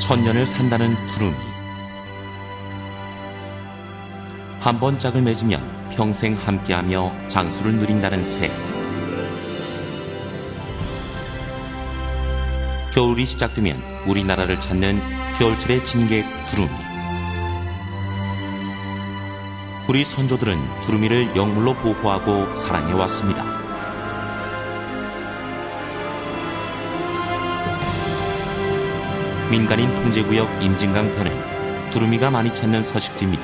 천년을 산다는 두루미. 한 번 짝을 맺으면 평생 함께하며 장수를 누린다는 새. 겨울이 시작되면 우리나라를 찾는 겨울철의 진객 두루미. 우리 선조들은 두루미를 영물로 보호하고 사랑해왔습니다. 민간인 통제구역 임진강 편은 두루미가 많이 찾는 서식지입니다.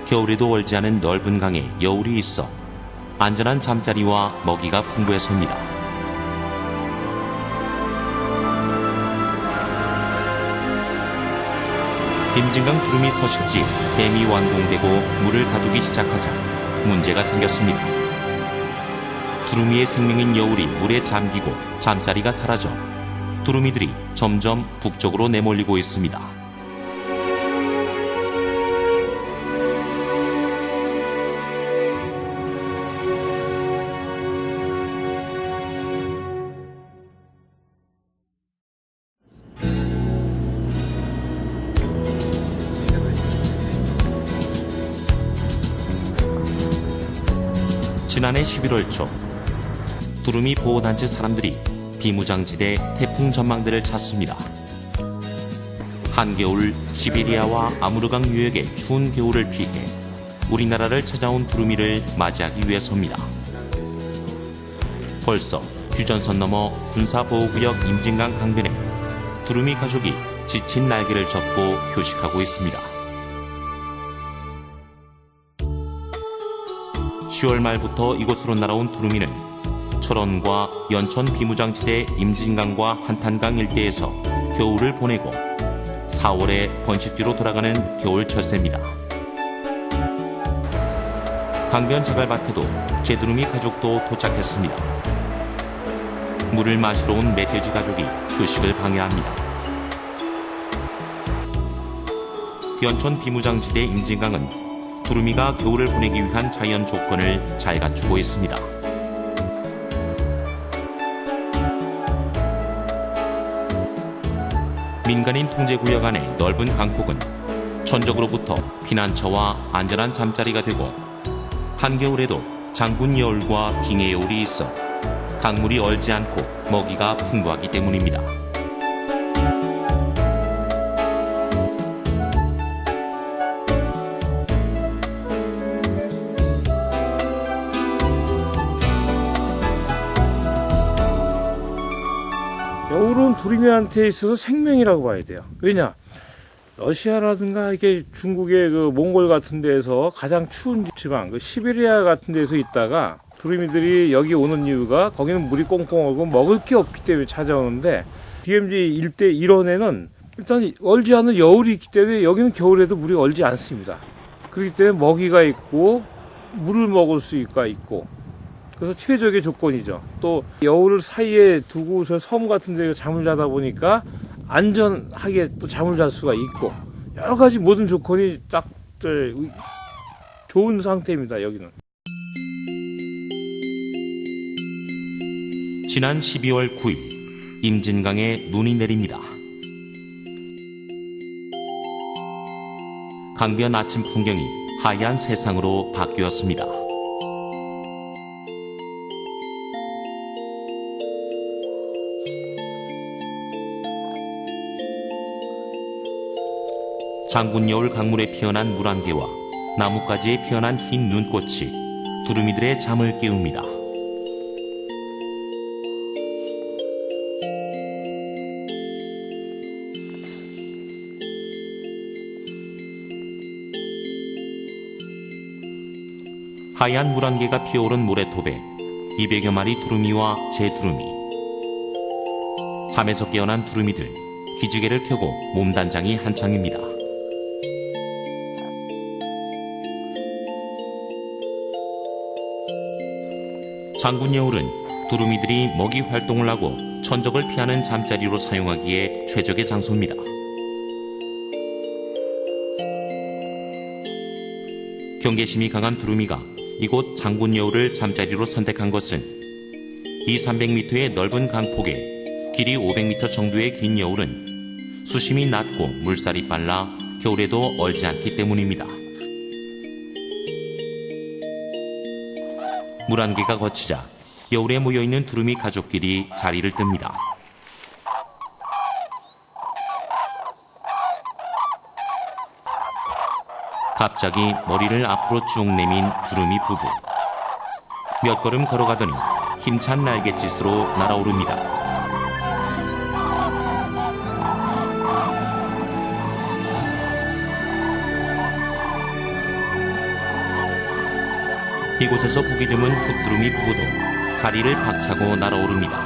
겨울에도 얼지 않은 넓은 강에 여울이 있어 안전한 잠자리와 먹이가 풍부해서입니다. 임진강 두루미 서식지 댐이 완공되고 물을 가두기 시작하자 문제가 생겼습니다. 두루미의 생명인 여울이 물에 잠기고 잠자리가 사라져 두루미들이 점점 북쪽으로 내몰리고 있습니다. 지난해 11월 초 두루미 보호단체 사람들이 비무장지대 태풍 전망대를 찾습니다. 한겨울 시베리아와 아무르강 유역의 추운 겨울을 피해 우리나라를 찾아온 두루미를 맞이하기 위해서입니다. 벌써 휴전선 넘어 군사보호구역 임진강 강변에 두루미 가족이 지친 날개를 접고 휴식하고 있습니다. 10월 말부터 이곳으로 날아온 두루미는 철원과 연천 비무장지대 임진강과 한탄강 일대에서 겨울을 보내고 4월에 번식지로 돌아가는 겨울 철새입니다. 강변 자갈밭에도 쇠두루미 가족도 도착했습니다. 물을 마시러 온 멧돼지 가족이 휴식을 방해합니다. 연천 비무장지대 임진강은 두루미가 겨울을 보내기 위한 자연 조건을 잘 갖추고 있습니다. 민간인 통제구역 안의 넓은 강폭은 천적으로부터 피난처와 안전한 잠자리가 되고 한겨울에도 장군 여울과 빙의 여울이 있어 강물이 얼지 않고 먹이가 풍부하기 때문입니다. 여울은 두루미한테 있어서 생명이라고 봐야 돼요. 왜냐? 러시아라든가 이렇게 중국의 그 몽골 같은 데에서 가장 추운 지방, 그 시베리아 같은 데서 있다가 두루미들이 여기 오는 이유가 거기는 물이 꽁꽁하고 먹을 게 없기 때문에 찾아오는데 DMZ 일대 일원에는 일단 얼지 않는 여울이 있기 때문에 여기는 겨울에도 물이 얼지 않습니다. 그렇기 때문에 먹이가 있고 물을 먹을 수가 있고 그래서 최적의 조건이죠. 또 여울 사이에 두고서 섬 같은 데 잠을 자다 보니까 안전하게 또 잠을 잘 수가 있고 여러 가지 모든 조건이 딱 좋은 상태입니다. 여기는. 지난 12월 9일 임진강에 눈이 내립니다. 강변 아침 풍경이 하얀 세상으로 바뀌었습니다. 장군여울 강물에 피어난 물안개와 나뭇가지에 피어난 흰 눈꽃이 두루미들의 잠을 깨웁니다. 하얀 물안개가 피어오른 모래톱에 200여 마리 두루미와 제두루미. 잠에서 깨어난 두루미들, 기지개를 켜고 몸단장이 한창입니다. 장군여울은 두루미들이 먹이 활동을 하고 천적을 피하는 잠자리로 사용하기에 최적의 장소입니다. 경계심이 강한 두루미가 이곳 장군여울을 잠자리로 선택한 것은 200~300m의 넓은 강폭에 길이 500m 정도의 긴 여울은 수심이 낮고 물살이 빨라 겨울에도 얼지 않기 때문입니다. 물 안개가 거치자 여울에 모여있는 두루미 가족끼리 자리를 뜹니다. 갑자기 머리를 앞으로 쭉 내민 두루미 부부. 몇 걸음 걸어가더니 힘찬 날갯짓으로 날아오릅니다. 이곳에서 보기 드문 흑두루미 부부도 자리를 박차고 날아오릅니다.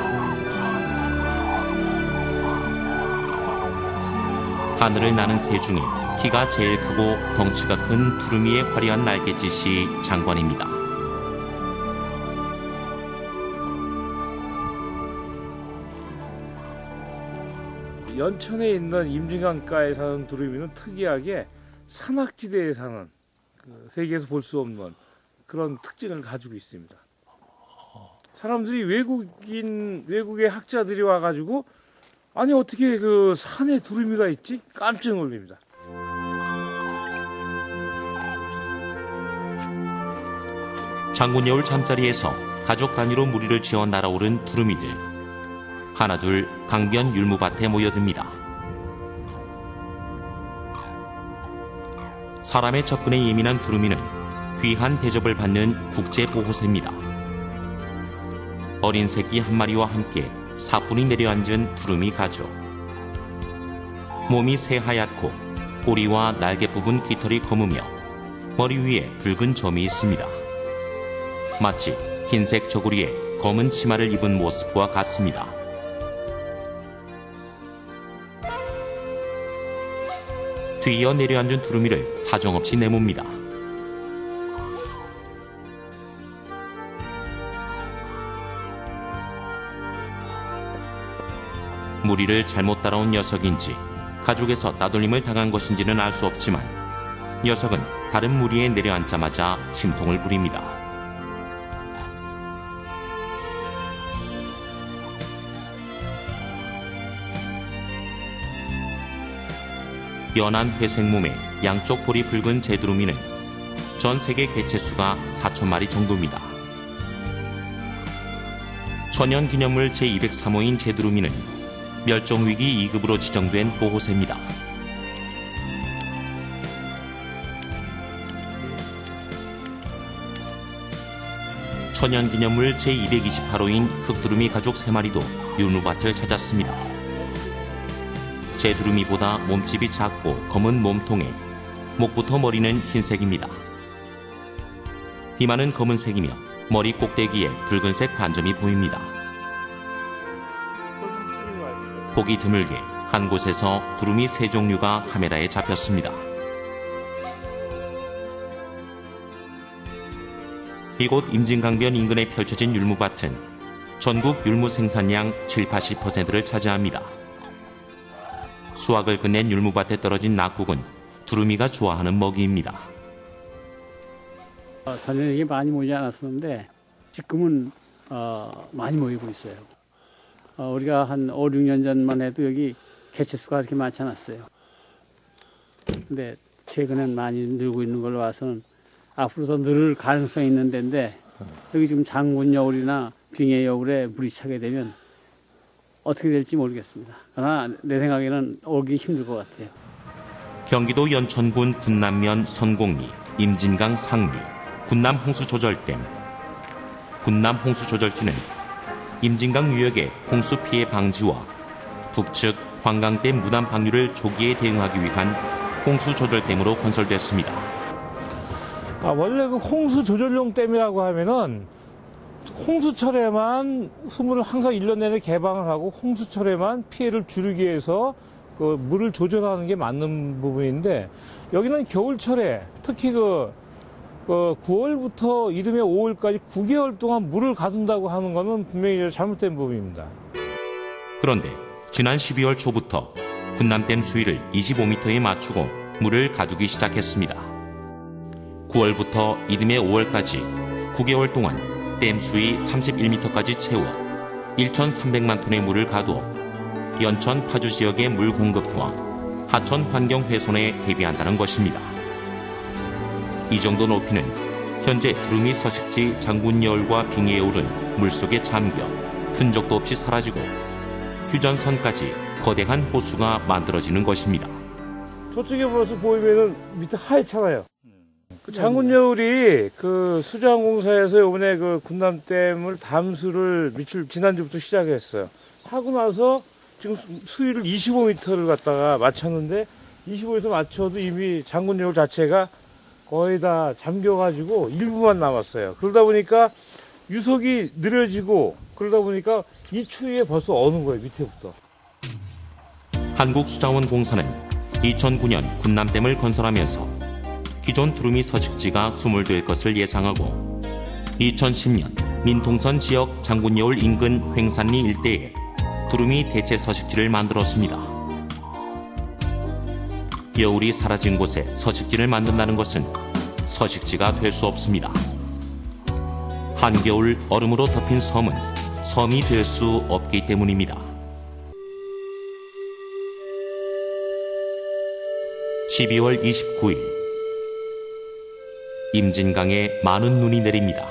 하늘을 나는 새 중에 키가 제일 크고 덩치가 큰 두루미의 화려한 날갯짓이 장관입니다. 연천에 있는 임진강가에 사는 두루미는 특이하게 산악지대에 사는 세계에서 볼 수 없는 그런 특징을 가지고 있습니다. 사람들이 외국의 학자들이 와가지고 아니 어떻게 그 산에 두루미가 있지? 깜짝 놀랍니다. 장군여울 잠자리에서 가족 단위로 무리를 지어 날아오른 두루미들. 하나둘 강변 율무밭에 모여듭니다. 사람의 접근에 예민한 두루미는 귀한 대접을 받는 국제보호새입니다. 어린 새끼 한 마리와 함께 사뿐히 내려앉은 두루미 가족. 몸이 새하얗고 꼬리와 날개 부분 깃털이 검으며 머리 위에 붉은 점이 있습니다. 마치 흰색 저고리에 검은 치마를 입은 모습과 같습니다. 뒤이어 내려앉은 두루미를 사정없이 내뭅니다. 무리를 잘못 따라온 녀석인지 가족에서 따돌림을 당한 것인지는 알 수 없지만 녀석은 다른 무리에 내려앉자마자 심통을 부립니다. 연한 회색 몸에 양쪽 볼이 붉은 제두루미는 전 세계 개체수가 4,000마리 정도입니다. 천연기념물 제203호인 제두루미는 멸종위기 2급으로 지정된 보호새입니다. 천연기념물 제228호인 흑두루미 가족 3마리도 율무밭을 찾았습니다. 제두루미보다 몸집이 작고 검은 몸통에 목부터 머리는 흰색입니다. 이마는 검은색이며 머리 꼭대기에 붉은색 반점이 보입니다. 보기 드물게 한 곳에서 두루미 3종류가 카메라에 잡혔습니다. 이곳 임진강변 인근에 펼쳐진 율무밭은 전국 율무 생산량 70-80%를 차지합니다. 수확을 끝낸 율무밭에 떨어진 낙국은 두루미가 좋아하는 먹이입니다. 전에는 많이 모이지 않았었는데 지금은 많이 모이고 있어요. 우리가 한 5, 6년 전만 해도 여기 개체수가 그렇게 많지 않았어요. 근데 최근엔 많이 늘고 있는 걸로 봐서는 앞으로 더 늘을 가능성이 있는 데인데 여기 지금 장군여울이나 빙해여울에 물이 차게 되면 어떻게 될지 모르겠습니다. 그러나 내 생각에는 오기 힘들 것 같아요. 경기도 연천군 군남면 선곡리, 임진강 상류, 군남 홍수조절댐. 군남 홍수조절지는 임진강 유역의 홍수 피해 방지와 북측 황강댐 무단 방류를 조기에 대응하기 위한 홍수조절댐으로 건설됐습니다. 원래 그 홍수조절용 댐이라고 하면은 홍수철에만 수문을 항상 1년 내내 개방을 하고 홍수철에만 피해를 줄이기 위해서 그 물을 조절하는 게 맞는 부분인데 여기는 겨울철에 특히 9월부터 이듬해 5월까지 9개월 동안 물을 가둔다고 하는 것은 분명히 잘못된 부분입니다. 그런데 지난 12월 초부터 군남댐 수위를 25m에 맞추고 물을 가두기 시작했습니다. 9월부터 이듬해 5월까지 9개월 동안 댐 수위 31m까지 채워 1,300만 톤의 물을 가두어 연천 파주 지역의 물 공급과 하천 환경 훼손에 대비한다는 것입니다. 이 정도 높이는 현재 두루미 서식지 장군여울과 빙해에 오른 물속에 잠겨 흔적도 없이 사라지고 휴전선까지 거대한 호수가 만들어지는 것입니다. 저쪽에 벌써 보이면은 밑에 하얗잖아요. 그 장군여울이 그 수자원공사에서 이번에 그 군남댐을 담수를 며칠 지난주부터 시작했어요. 하고 나서 지금 수위를 25m를 갖다가 맞췄는데 25m 맞춰도 이미 장군여울 자체가 거의 다 잠겨가지고 일부만 남았어요. 그러다 보니까 유속이 느려지고 그러다 보니까 이 추위에 벌써 어는 거예요, 밑에부터. 한국수자원공사는 2009년 군남댐을 건설하면서 기존 두루미 서식지가 수몰될 것을 예상하고 2010년 민통선 지역 장군여울 인근 횡산리 일대에 두루미 대체 서식지를 만들었습니다. 여울이 사라진 곳에 서식지를 만든다는 것은 서식지가 될 수 없습니다. 한겨울 얼음으로 덮인 섬은 섬이 될 수 없기 때문입니다. 12월 29일 임진강에 많은 눈이 내립니다.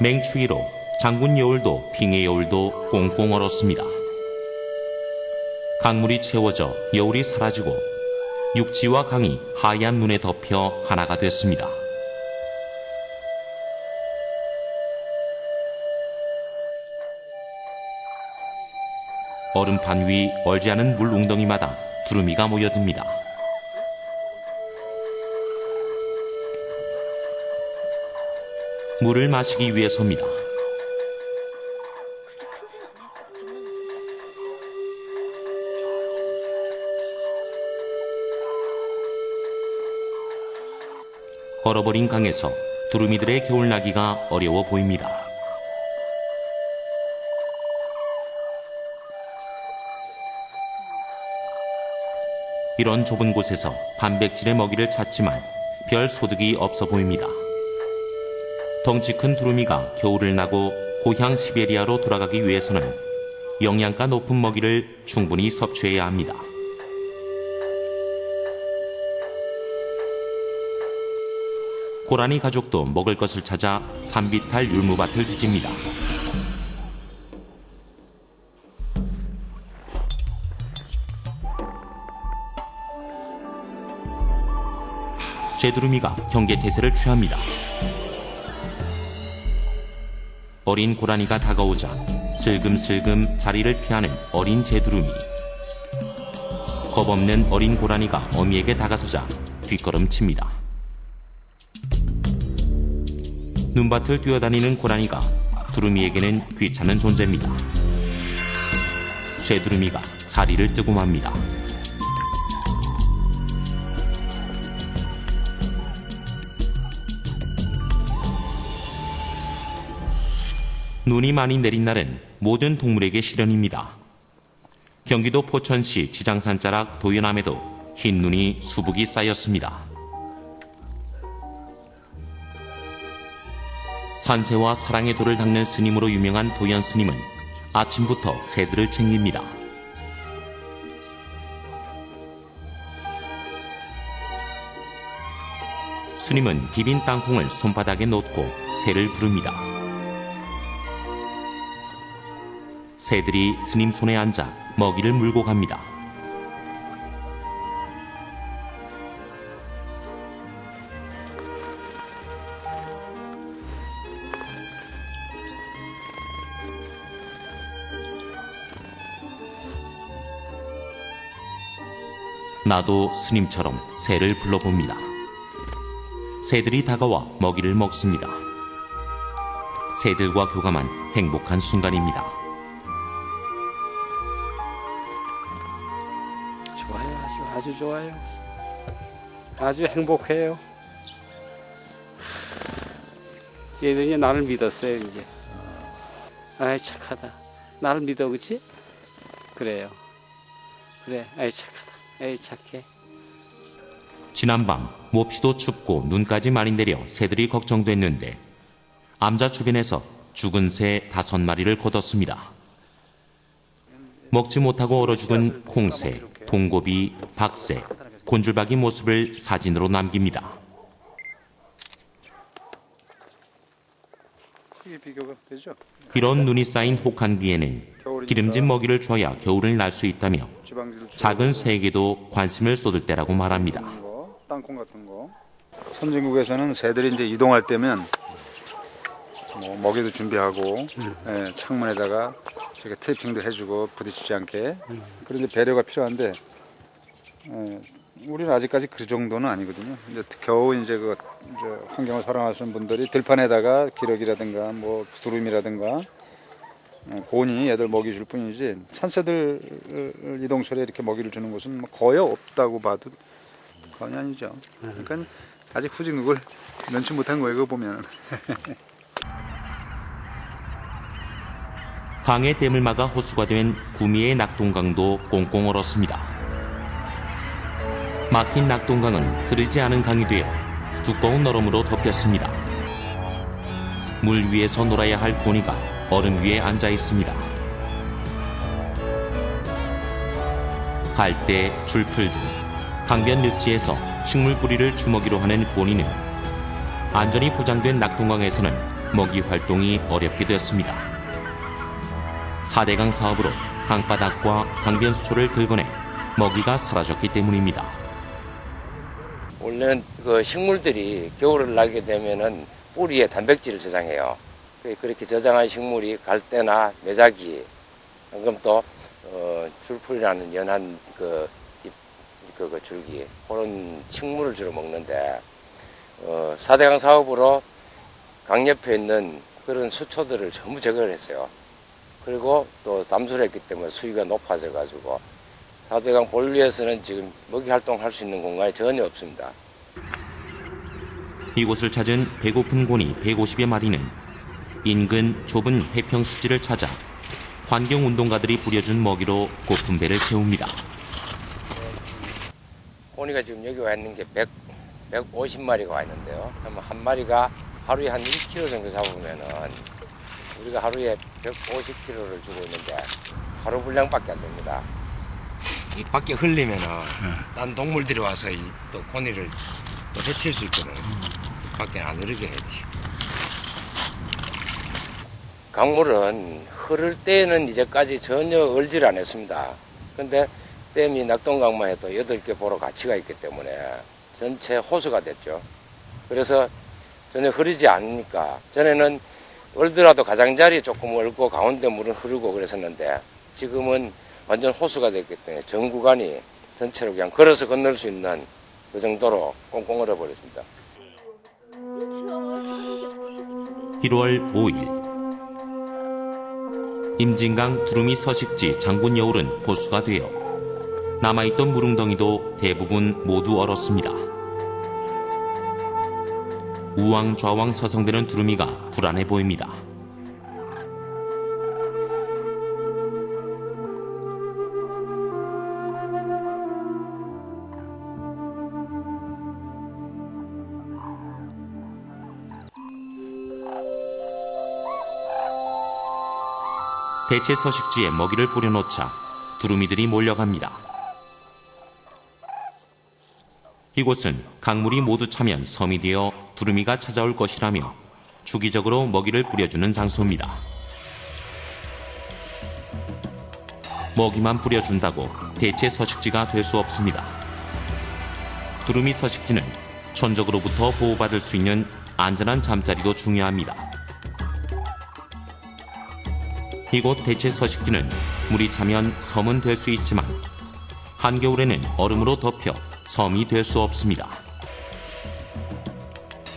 맹추위로 장군여울도 빙해여울도 꽁꽁 얼었습니다. 강물이 채워져 여울이 사라지고 육지와 강이 하얀 눈에 덮여 하나가 됐습니다. 얼음판 위 얼지 않은 물 웅덩이마다 두루미가 모여듭니다. 물을 마시기 위해서입니다. 얼어버린 강에서 두루미들의 겨울나기가 어려워 보입니다. 이런 좁은 곳에서 단백질의 먹이를 찾지만 별 소득이 없어 보입니다. 덩치 큰 두루미가 겨울을 나고 고향 시베리아로 돌아가기 위해서는 영양가 높은 먹이를 충분히 섭취해야 합니다. 고라니 가족도 먹을 것을 찾아 산비탈 율무밭을 뒤집니다. 제두루미가 경계태세를 취합니다. 어린 고라니가 다가오자 슬금슬금 자리를 피하는 어린 제두루미. 겁없는 어린 고라니가 어미에게 다가서자 뒷걸음칩니다. 눈밭을 뛰어다니는 고라니가 두루미에게는 귀찮은 존재입니다. 제두루미가 자리를 뜨고 맙니다. 눈이 많이 내린 날은 모든 동물에게 시련입니다. 경기도 포천시 지장산 자락 도연암에도 흰 눈이 수북이 쌓였습니다. 산새와 사랑의 도를 닦는 스님으로 유명한 도연 스님은 아침부터 새들을 챙깁니다. 스님은 비빈 땅콩을 손바닥에 놓고 새를 부릅니다. 새들이 스님 손에 앉아 먹이를 물고 갑니다. 나도 스님처럼 새를 불러봅니다. 새들이 다가와 먹이를 먹습니다. 새들과 교감한 행복한 순간입니다. 좋아요. 아주 좋아요. 아주 행복해요. 얘들이 나를 믿었어요, 이제. 아이, 착하다. 나를 믿어, 그치? 그래요. 그래, 아이, 착하다. 아이, 착해. 지난밤 몹시도 춥고 눈까지 많이 내려 새들이 걱정됐는데 암자 주변에서 죽은 새 5마리를 거뒀습니다. 먹지 못하고 얼어 죽은 홍새, 동고비, 박새, 곤줄박이 모습을 사진으로 남깁니다. 이런 눈이 쌓인 혹한기에는 기름진 먹이를 줘야 겨울을 날 수 있다며 작은 새에게도 관심을 쏟을 때라고 말합니다. 땅콩 같은 거. 선진국에서는 새들이 이제 이동할 때면 뭐 먹이도 준비하고 예, 창문에다가 저렇게 테이핑도 해주고 부딪히지 않게 그런 이제 배려가 필요한데 우리는 아직까지 그 정도는 아니거든요. 이제 겨우 이제 그 환경을 사랑하시는 분들이 들판에다가 기러기라든가 뭐 두루미라든가 곤이 애들 먹이 줄 뿐이지 산새들 이동철에 이렇게 먹이를 주는 곳은 뭐 거의 없다고 봐도 과언이 아니죠. 그러니까 아직 후진국을 면치 못한 거예요. 그거 보면. 강의 댐을 막아 호수가 된 구미의 낙동강도 꽁꽁 얼었습니다. 막힌 낙동강은 흐르지 않은 강이 되어 두꺼운 얼음으로 덮였습니다. 물 위에서 놀아야 할 고니가 얼음 위에 앉아 있습니다. 갈대, 줄풀 등 강변 늪지에서 식물 뿌리를 주먹이로 하는 고니는 안전이 보장된 낙동강에서는 먹이 활동이 어렵게 되었습니다. 4대강 사업으로 강바닥과 강변 수초를 긁어내 먹이가 사라졌기 때문입니다. 원래는 그 식물들이 겨울을 나게 되면은 뿌리에 단백질을 저장해요. 그렇게 저장한 식물이 갈대나 매자기, 방금 또 줄풀이라는 연한 그 줄기 그런 식물을 주로 먹는데 4대강 사업으로 강 옆에 있는 그런 수초들을 전부 제거를 했어요. 그리고 또 담수를 했기 때문에 수위가 높아져 가지고 4대강 본류에서는 지금 먹이 활동할 수 있는 공간이 전혀 없습니다. 이곳을 찾은 배고픈 고니 150여 마리는 인근 좁은 해평 습지를 찾아 환경운동가들이 뿌려준 먹이로 고픈 배를 채웁니다. 고니가 지금 여기 와 있는 게 150마리가 와 있는데요. 그러면 한 마리가 하루에 한 1kg 정도 잡으면은 우리가 하루에 150kg를 주고 있는데 하루 분량밖에 안 됩니다. 이 밖에 흘리면은 딴 동물들이 와서 또 고니를 또 해칠 수 있거든. 밖에 안 흐르게 해야지. 강물은 흐를 때는 이제까지 전혀 얼지를 않았습니다. 근데 댐이 낙동강만 해도 8개 보로 가치가 있기 때문에 전체 호수가 됐죠. 그래서 전혀 흐르지 않으니까 전에는 얼더라도 가장자리 조금 얼고 가운데 물은 흐르고 그랬었는데 지금은 완전 호수가 됐기 때문에 전 구간이 전체로 그냥 걸어서 건널 수 있는 그 정도로 꽁꽁 얼어버렸습니다. 1월 5일 임진강 두루미 서식지 장군 여울은 호수가 되어 남아있던 물웅덩이도 대부분 모두 얼었습니다. 우왕 좌왕 서성대는 두루미가 불안해 보입니다. 대체 서식지에 먹이를 뿌려놓자 두루미들이 몰려갑니다. 이곳은 강물이 모두 차면 섬이 되어 두루미가 찾아올 것이라며 주기적으로 먹이를 뿌려주는 장소입니다. 먹이만 뿌려준다고 대체 서식지가 될 수 없습니다. 두루미 서식지는 천적으로부터 보호받을 수 있는 안전한 잠자리도 중요합니다. 이곳 대체 서식지는 물이 차면 섬은 될 수 있지만 한겨울에는 얼음으로 덮여 섬이 될 수 없습니다.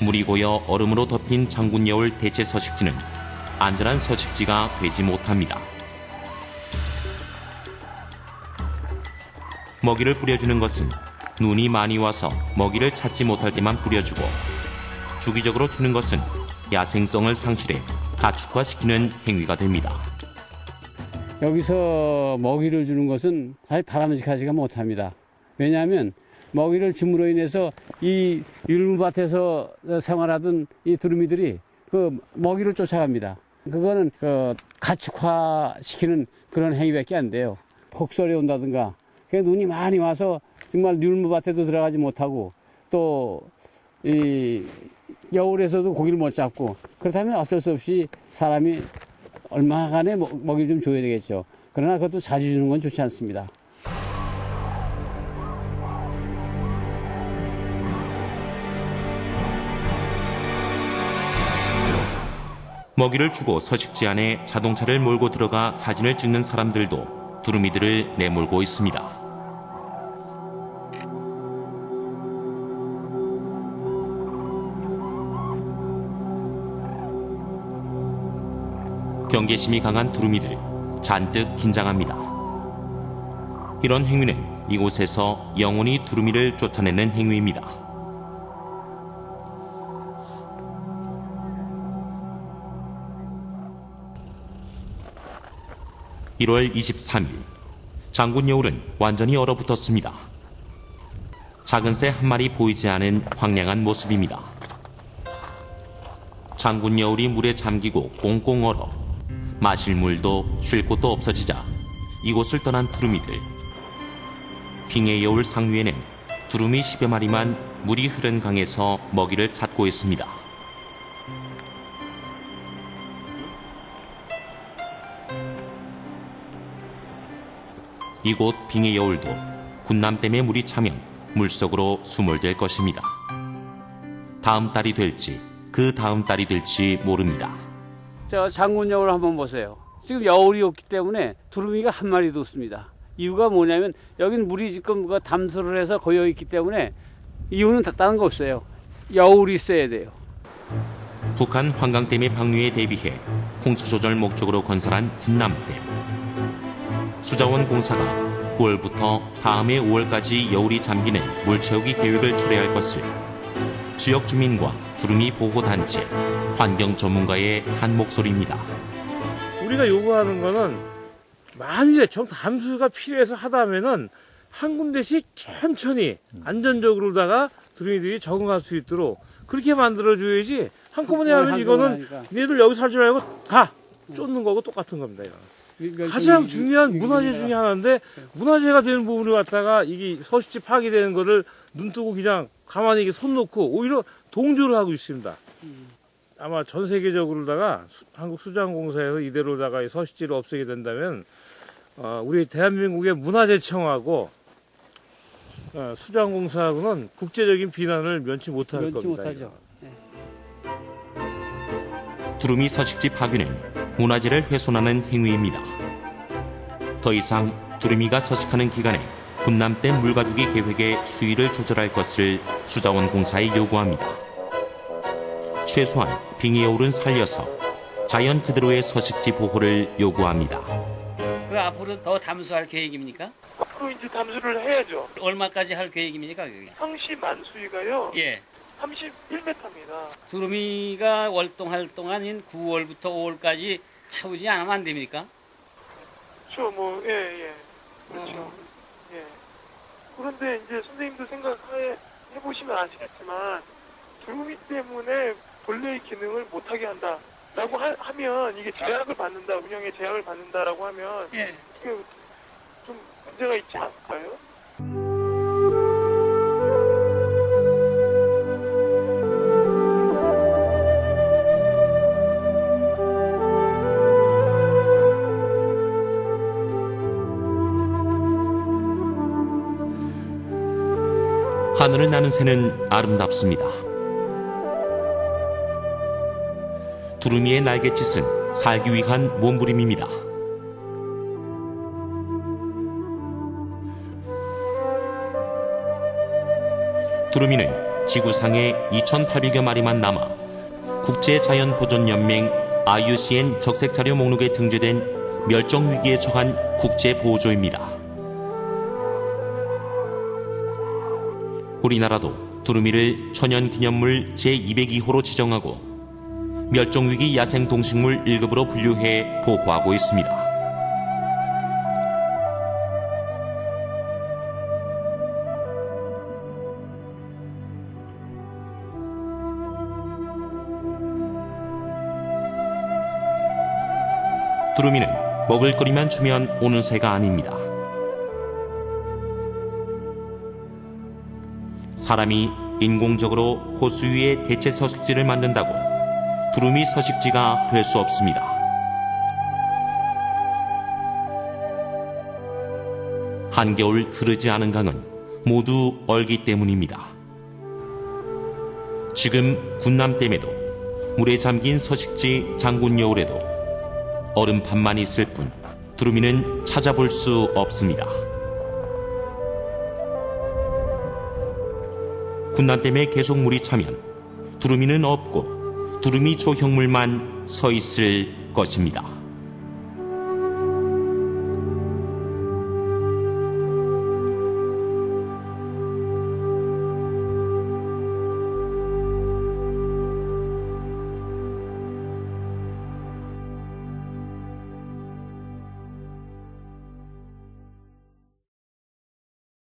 물이 고여 얼음으로 덮인 장군여울 대체 서식지는 안전한 서식지가 되지 못합니다. 먹이를 뿌려주는 것은 눈이 많이 와서 먹이를 찾지 못할 때만 뿌려주고 주기적으로 주는 것은 야생성을 상실해 가축화시키는 행위가 됩니다. 여기서 먹이를 주는 것은 사실 바람직하지가 못합니다. 왜냐하면 먹이를 줌으로 인해서 이 율무밭에서 생활하던 이 두루미들이 그 먹이를 쫓아갑니다. 그거는 그 가축화시키는 그런 행위밖에 안 돼요. 폭설이 온다든가 눈이 많이 와서 정말 율무밭에도 들어가지 못하고 또 이 겨울에서도 고기를 못 잡고 그렇다면 어쩔 수 없이 사람이 얼마간의 먹이를 좀 줘야 되겠죠. 그러나 그것도 자주 주는 건 좋지 않습니다. 먹이를 주고 서식지 안에 자동차를 몰고 들어가 사진을 찍는 사람들도 두루미들을 내몰고 있습니다. 경계심이 강한 두루미들 잔뜩 긴장합니다. 이런 행위는 이곳에서 영원히 두루미를 쫓아내는 행위입니다. (1월 23일) 장군 여울은 완전히 얼어붙었습니다. 작은 새 한 마리 보이지 않은 황량한 모습입니다. 장군 여울이 물에 잠기고 꽁꽁 얼어 마실 물도 쉴 곳도 없어지자 이곳을 떠난 두루미들. 빙의 여울 상류에는 두루미 10여 마리만 물이 흐른 강에서 먹이를 찾고 있습니다. 이곳 빙의 여울도 군남댐에 물이 차면 물속으로 수몰될 것입니다. 다음 달이 될지 그 다음 달이 될지 모릅니다. 저 장군 여울 한번 보세요. 지금 여울이 없기 때문에 두루미가 한 마리도 없습니다. 이유가 뭐냐면 여기는 물이 지금 담수를 해서 고여 있기 때문에 이유는 다른 거 없어요. 여울이 있어야 돼요. 북한 환강댐의 방류에 대비해 홍수 조절 목적으로 건설한 군남댐. 수자원공사가 9월부터 다음해 5월까지 여울이 잠기는 물채우기 계획을 철회할 것을 지역 주민과 두루미 보호단체, 환경 전문가의 한 목소리입니다. 우리가 요구하는 거는 만일에 담수가 필요해서 하다면은 한 군데씩 천천히 안전적으로다가 두루미들이 적응할 수 있도록 그렇게 만들어줘야지 한꺼번에 하면 이거는 너희들 여기 살지 말고 가! 쫓는 거고 똑같은 겁니다. 이거. 가장 중요한 문화재 중에 하나인데 문화재가 되는 부분을 갖다가 이게 서식지 파괴되는 거를 눈뜨고 그냥 가만히 이게 손 놓고 오히려 동조를 하고 있습니다. 아마 전 세계적으로다가 한국수자원공사에서 이대로다가 서식지를 없애게 된다면 우리 대한민국의 문화재청하고 수자원공사하고는 국제적인 비난을 면치 못할 겁니다. 못하죠. 두루미 서식지 파괴는 문화재를 훼손하는 행위입니다. 더 이상 두루미가 서식하는 기간에 군남댐 물가두기 계획의 수위를 조절할 것을 수자원공사에 요구합니다. 최소한 빙의 여울은 살려서 자연 그대로의 서식지 보호를 요구합니다. 그 앞으로 더 담수할 계획입니까? 앞으로 이제 담수를 해야죠. 얼마까지 할 계획입니까, 그게? 상시 만수위가요. 예. 31m입니다. 두루미가 월동할 동안인 9월부터 5월까지 채우지 않으면 안 됩니까? 그렇죠. 예. 그렇죠. 예. 그런데 이제 선생님도 생각해보시면 아시겠지만 두루미 때문에 본래의 기능을 못하게 한다라고 하면 이게 제약을 받는다, 운영에 제약을 받는다라고 하면 예. 이게 좀 문제가 있지 않을까요? 하늘을 나는 새는 아름답습니다. 두루미의 날갯짓은 살기 위한 몸부림입니다. 두루미는 지구상에 2,800여 마리만 남아 국제자연보존연맹 IUCN 적색자료 목록에 등재된 멸종위기에 처한 국제보호조입니다. 우리나라도 두루미를 천연기념물 제202호로 지정하고 멸종위기 야생동식물 1급으로 분류해 보호하고 있습니다. 두루미는 먹을거리만 주면 오는 새가 아닙니다. 사람이 인공적으로 호수 위에 대체 서식지를 만든다고 두루미 서식지가 될 수 없습니다. 한겨울 흐르지 않은 강은 모두 얼기 때문입니다. 지금 군남댐에도 물에 잠긴 서식지 장군여울에도 얼음판만 있을 뿐 두루미는 찾아볼 수 없습니다. 군남댐에 계속 물이 차면 두루미는 없고 두루미 조형물만 서 있을 것입니다.